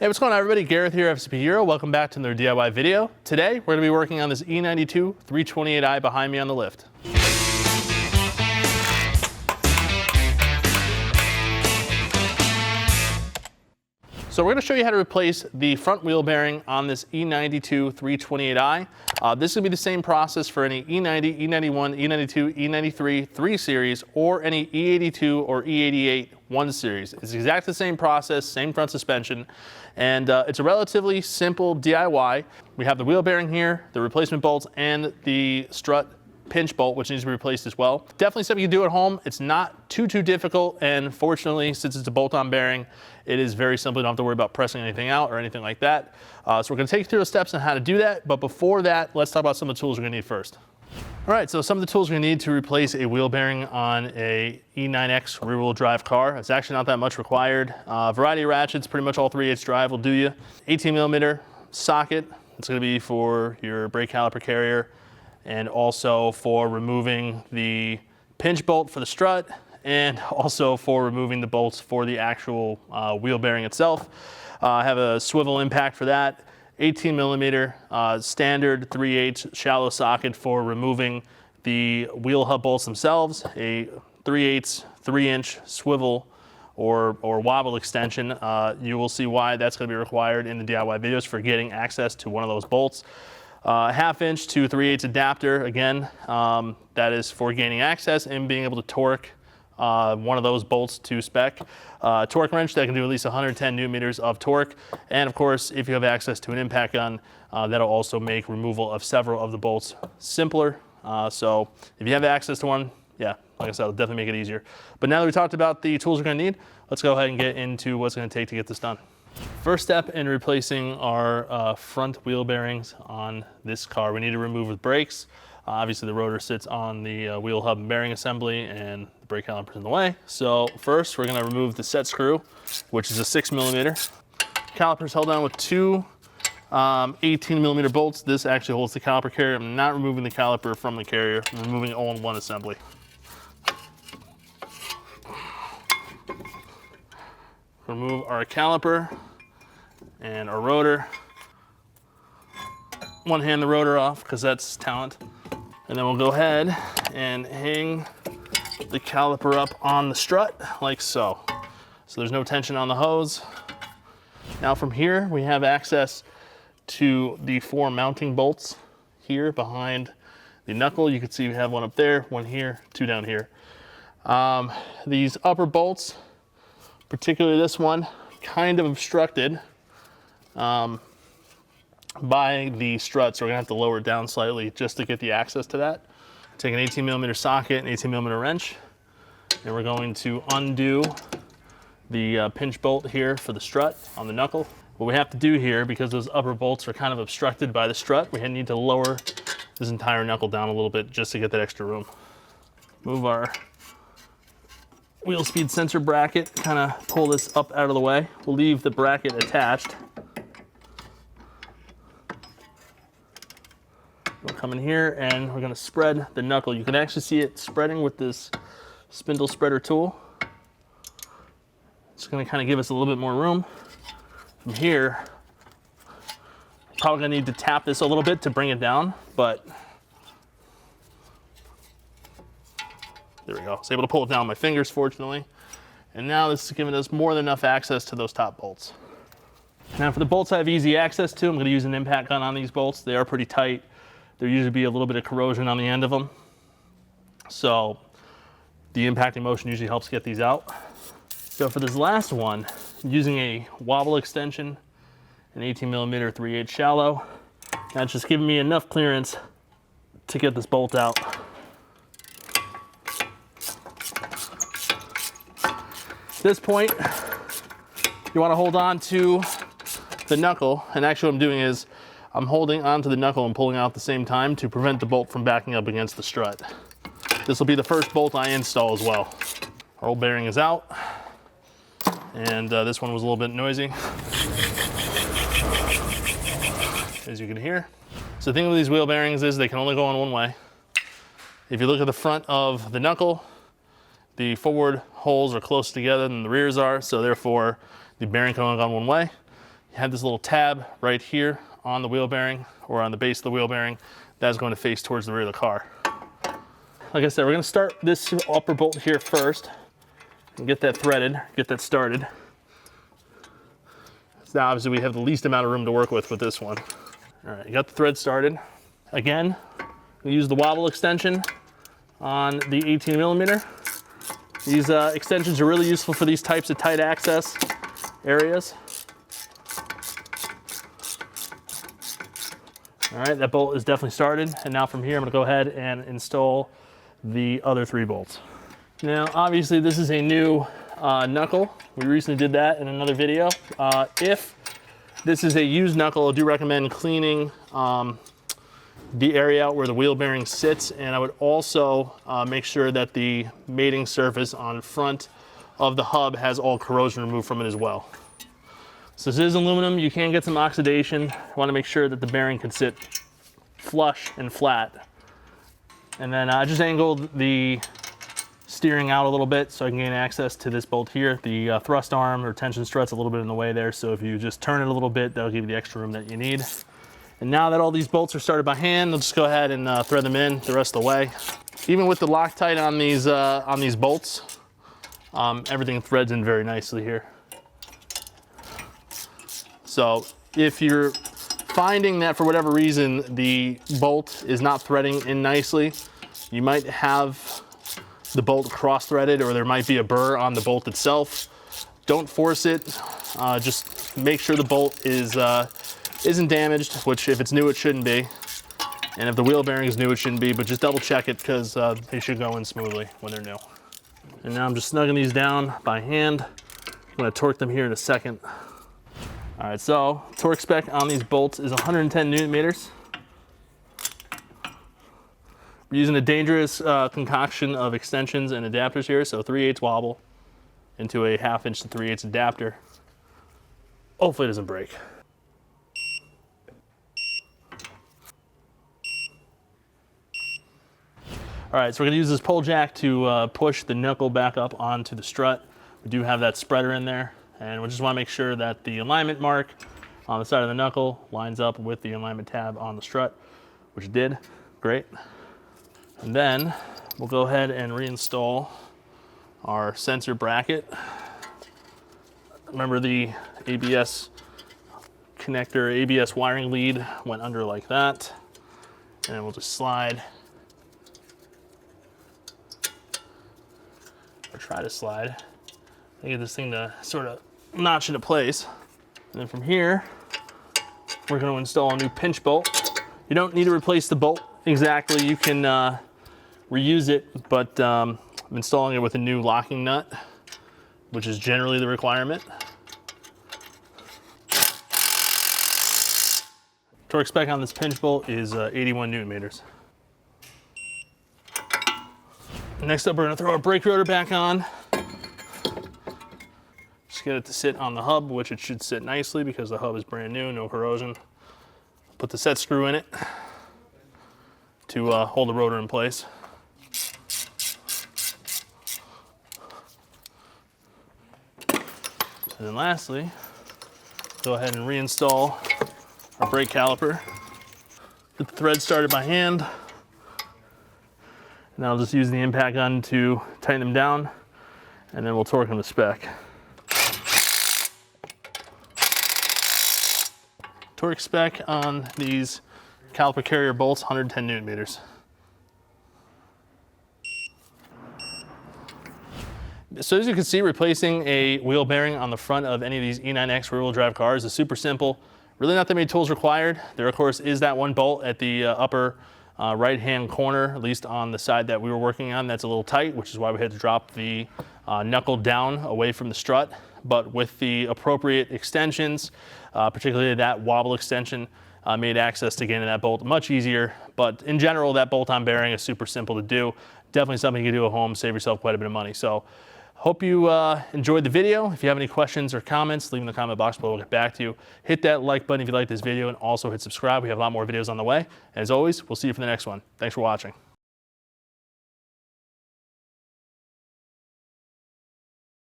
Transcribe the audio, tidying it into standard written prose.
Hey, what's going on everybody? Gareth here, FCP Hero. Welcome back to another DIY video. Today, we're gonna be working on this E92 328i behind me on the lift. So we're gonna show you how to replace the front wheel bearing on this E92 328i. This will be the same process for any E90, E91, E92, E93 3 Series, or any E82 or E88 1 Series. It's exactly the same process, same front suspension, and it's a relatively simple DIY. We have the wheel bearing here, the replacement bolts, and the strut pinch bolt, which needs to be replaced as well. Definitely something you can do at home. It's not too difficult, and fortunately, since it's a bolt-on bearing, it is very simple. You don't have to worry about pressing anything out or anything like that. So we're gonna take you through the steps on how to do that, but before that, let's talk about some of the tools we're gonna need first. All right, so some of the tools we're gonna need to replace a wheel bearing on a E9X rear-wheel drive car. It's actually not that much required. Variety of ratchets, pretty much all 3/8 drive will do you. 18mm socket, it's gonna be for your brake caliper carrier, and also for removing the pinch bolt for the strut, and also for removing the bolts for the actual wheel bearing itself. I have a swivel impact for that. 18mm standard 3/8 shallow socket for removing the wheel hub bolts themselves. A 3/8 3-inch swivel or wobble extension. You will see why that's going to be required in the DIY videos for getting access to one of those bolts. 1/2-inch to 3/8 adapter, again, that is for gaining access and being able to torque one of those bolts to spec. Torque wrench that can do at least 110 newton-meters of torque. And of course, if you have access to an impact gun, that'll also make removal of several of the bolts simpler. So if you have access to one, yeah, like I said, it'll definitely make it easier. But now that we talked about the tools we're gonna need, let's go ahead and get into what's gonna take to get this done. First step in replacing our front wheel bearings on this car, we need to remove the brakes. Obviously the rotor sits on the wheel hub and bearing assembly, and the brake caliper's in the way. So first we're gonna remove the set screw, which is a 6mm. Caliper's held down with two 18mm bolts. This actually holds the caliper carrier. I'm not removing the caliper from the carrier. I'm removing it all in one assembly. Remove our caliper and our rotor. One hand the rotor off because that's talent. And then we'll go ahead and hang the caliper up on the strut like so. So there's no tension on the hose. Now from here, we have access to the 4 mounting bolts here behind the knuckle. You can see we have one up there, one here, 2 down here. These upper bolts, particularly this one, kind of obstructed by the strut, so we're gonna have to lower it down slightly just to get the access to that. Take an 18mm socket, an 18mm wrench, and we're going to undo the pinch bolt here for the strut on the knuckle. What we have to do here, because those upper bolts are kind of obstructed by the strut, we need to lower this entire knuckle down a little bit just to get that extra room. Move our wheel speed sensor bracket, kind of pull this up out of the way. We'll leave the bracket attached. We'll come in here and we're gonna spread the knuckle. You can actually see it spreading with this spindle spreader tool. It's gonna kind of give us a little bit more room. From here, probably gonna need to tap this a little bit to bring it down, but there we go. I was able to pull it down with my fingers, fortunately. And now this is giving us more than enough access to those top bolts. Now for the bolts I have easy access to, I'm gonna use an impact gun on these bolts. They are pretty tight. There usually be a little bit of corrosion on the end of them. So the impacting motion usually helps get these out. So for this last one, using a wobble extension, an 18mm 3/8 shallow, that's just giving me enough clearance to get this bolt out. At this point, you want to hold on to the knuckle, and actually what I'm doing is I'm holding onto the knuckle and pulling out at the same time to prevent the bolt from backing up against the strut. This will be the first bolt I install as well. Our old bearing is out, and this one was a little bit noisy, as you can hear. So the thing with these wheel bearings is they can only go on one way. If you look at the front of the knuckle, the forward holes are closer together than the rears are, so therefore the bearing can only go on one way. You have this little tab right here on the wheel bearing or on the base of the wheel bearing. That's going to face towards the rear of the car. Like I said, we're going to start this upper bolt here first and get that threaded, get that started. So now obviously we have the least amount of room to work with this one. All right, you got the thread started. Again, we use the wobble extension on the 18 millimeter. These extensions are really useful for these types of tight access areas. All right, that bolt is definitely started. And now from here, I'm gonna go ahead and install the other 3 bolts. Now, obviously this is a new knuckle. We recently did that in another video. If this is a used knuckle, I do recommend cleaning the area out where the wheel bearing sits, and I would also make sure that the mating surface on front of the hub has all corrosion removed from it as well. So this is aluminum, you can get some oxidation. You wanna make sure that the bearing can sit flush and flat. And then I just angled the steering out a little bit so I can gain access to this bolt here. The thrust arm or tension strut's a little bit in the way there, so if you just turn it a little bit, that'll give you the extra room that you need. And now that all these bolts are started by hand, let's just go ahead and thread them in the rest of the way. Even with the Loctite on these bolts, everything threads in very nicely here. So if you're finding that for whatever reason the bolt is not threading in nicely, you might have the bolt cross-threaded, or there might be a burr on the bolt itself. Don't force it. Just make sure the bolt isn't damaged, which if it's new it shouldn't be. And if the wheel bearing is new it shouldn't be, but just double check it because they should go in smoothly when they're new. And now I'm just snugging these down by hand. I'm gonna torque them here in a second. All right, so torque spec on these bolts is 110 Newton meters. We're using a dangerous concoction of extensions and adapters here, so 3/8 wobble into a 1/2 inch to 3/8 adapter. Hopefully it doesn't break. All right, so we're gonna use this pole jack to push the knuckle back up onto the strut. We do have that spreader in there, and we just wanna make sure that the alignment mark on the side of the knuckle lines up with the alignment tab on the strut, which it did, great. And then we'll go ahead and reinstall our sensor bracket. Remember the ABS connector, ABS wiring lead went under like that. And then we'll just slide, or try to slide, and get this thing to sort of notch into place. And then from here, we're going to install a new pinch bolt. You don't need to replace the bolt exactly. You can reuse it, but I'm installing it with a new locking nut, which is generally the requirement. Torque spec on this pinch bolt is 81 Newton meters. Next up, we're going to throw our brake rotor back on. Just get it to sit on the hub, which it should sit nicely because the hub is brand new, no corrosion. Put the set screw in it to hold the rotor in place. And then lastly, go ahead and reinstall our brake caliper. Get the thread started by hand. And I'll just use the impact gun to tighten them down, and then we'll torque them to spec. Torque spec on these caliper carrier bolts, 110 Newton meters. So as you can see, replacing a wheel bearing on the front of any of these E9X rear-wheel drive cars is super simple. Really not that many tools required. There, of course, is that one bolt at the upper right-hand corner, at least on the side that we were working on. That's a little tight, which is why we had to drop the knuckle down away from the strut. But with the appropriate extensions, particularly that wobble extension, made access to getting that bolt much easier. But in general, that bolt-on bearing is super simple to do. Definitely something you can do at home, save yourself quite a bit of money. So hope you enjoyed the video. If you have any questions or comments, leave them in the comment box below. We'll get back to you. Hit that like button if you like this video, and also hit subscribe. We have a lot more videos on the way. And as always, we'll see you for the next one. Thanks for watching.